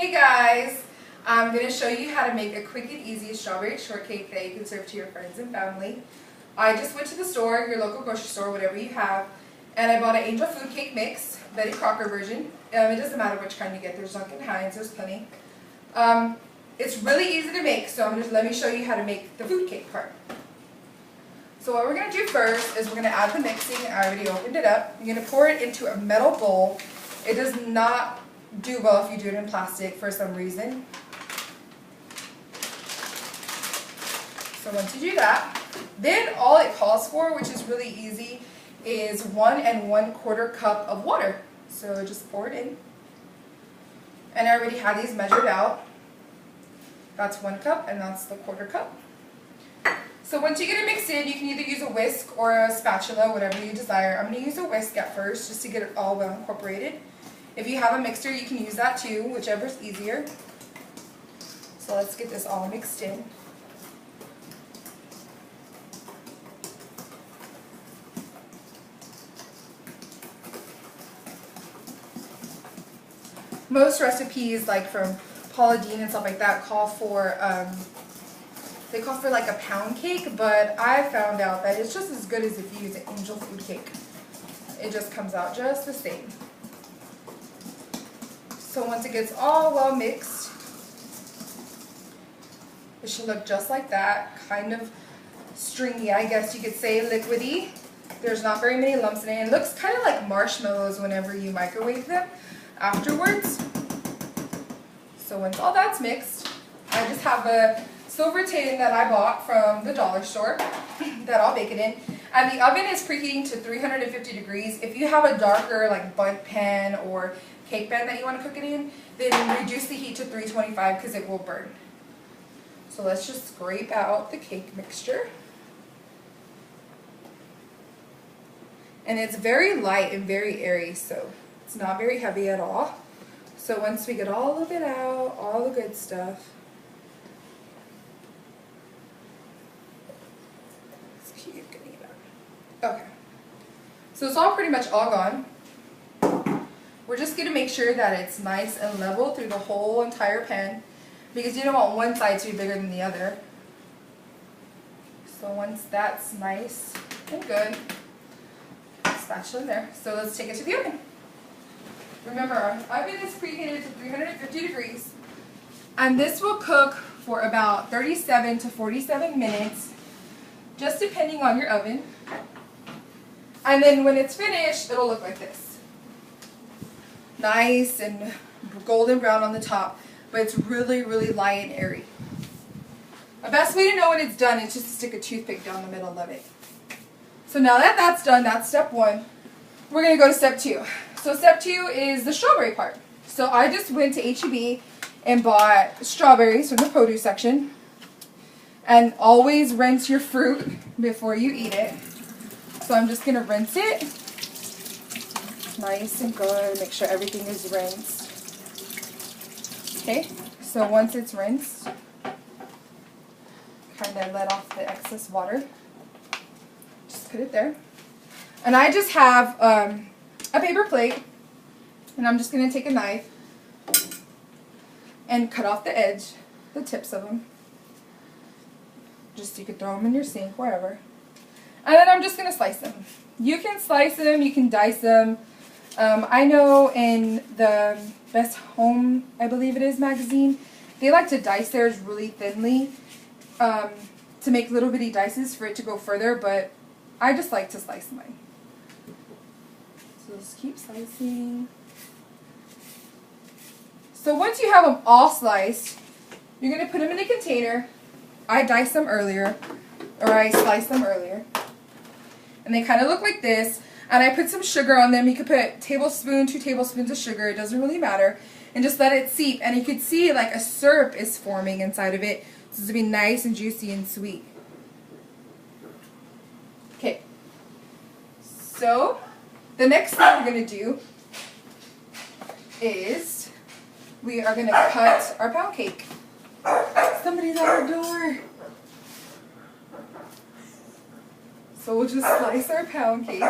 Hey guys, I'm going to show you how to make a quick and easy strawberry shortcake that you can serve to your friends and family. I just went to the store, your local grocery store, whatever you have, and I bought an Angel Food Cake Mix, Betty Crocker version. It doesn't matter which kind you get, there's Dunkin' Hines, there's plenty. It's really easy to make, so let me show you how to make the food cake part. So what we're going to do first is we're going to add the mixing. I already opened it up. You're going to pour it into a metal bowl. It does not do well if you do it in plastic for some reason. So once you do that, then all it calls for, which is really easy, is 1 1/4 cup of water. So just pour it in. And I already had these measured out. That's 1 cup and that's the 1/4 cup. So once you get it mixed in, you can either use a whisk or a spatula, whatever you desire. I'm going to use a whisk at first just to get it all well incorporated. If you have a mixer, you can use that too, whichever is easier. So let's get this all mixed in. Most recipes, like from Paula Deen and stuff like that, call for like a pound cake, but I found out that it's just as good as if you use an Angel Food Cake. It just comes out just the same. So once it gets all well mixed, it should look just like that, kind of stringy, I guess you could say, liquidy. There's not very many lumps in it. It looks kind of like marshmallows whenever you microwave them afterwards. So once all that's mixed, I just have a silver tin that I bought from the dollar store that I'll bake it in. And the oven is preheating to 350 degrees. If you have a darker like bundt pan or cake pan that you want to cook it in, then reduce the heat to 325 because it will burn. So let's just scrape out the cake mixture. And it's very light and very airy, so it's not very heavy at all. So once we get all of it out, all the good stuff, let's keep getting it out. Okay. So it's all pretty much all gone. We're just going to make sure that it's nice and level through the whole entire pan, because you don't want one side to be bigger than the other. So once that's nice and good, spatula in there. So let's take it to the oven. Remember, our oven is preheated to 350 degrees, and this will cook for about 37 to 47 minutes, just depending on your oven. And then when it's finished, it'll look like this. Nice and golden brown on the top, but it's really, really light and airy. The best way to know when it's done is just to stick a toothpick down the middle of it. So now that that's done, that's step 1. We're going to go to step 2. So step 2 is the strawberry part. So I just went to H-E-B and bought strawberries from the produce section. And always rinse your fruit before you eat it. So I'm just going to rinse it. Nice and good. Make sure everything is rinsed. Okay, so once it's rinsed, kind of let off the excess water. Just put it there. And I just have a paper plate, and I'm just going to take a knife and cut off the edge, the tips of them. Just, you could throw them in your sink, wherever. And then I'm just going to slice them. You can slice them, you can dice them. I know in the Best Home, I believe it is, magazine, they like to dice theirs really thinly to make little bitty dices for it to go further, but I just like to slice mine. So just keep slicing. So once you have them all sliced, you're going to put them in a container. I diced them earlier, or I sliced them earlier. And they kind of look like this. And I put some sugar on them. You could put a tablespoon, 2 tablespoons of sugar. It doesn't really matter. And just let it seep. And you could see like a syrup is forming inside of it. So it's going to be nice and juicy and sweet. Okay. So the next thing we're going to do is we are going to cut our pound cake. Somebody's at our door. So we'll just slice our pound cake.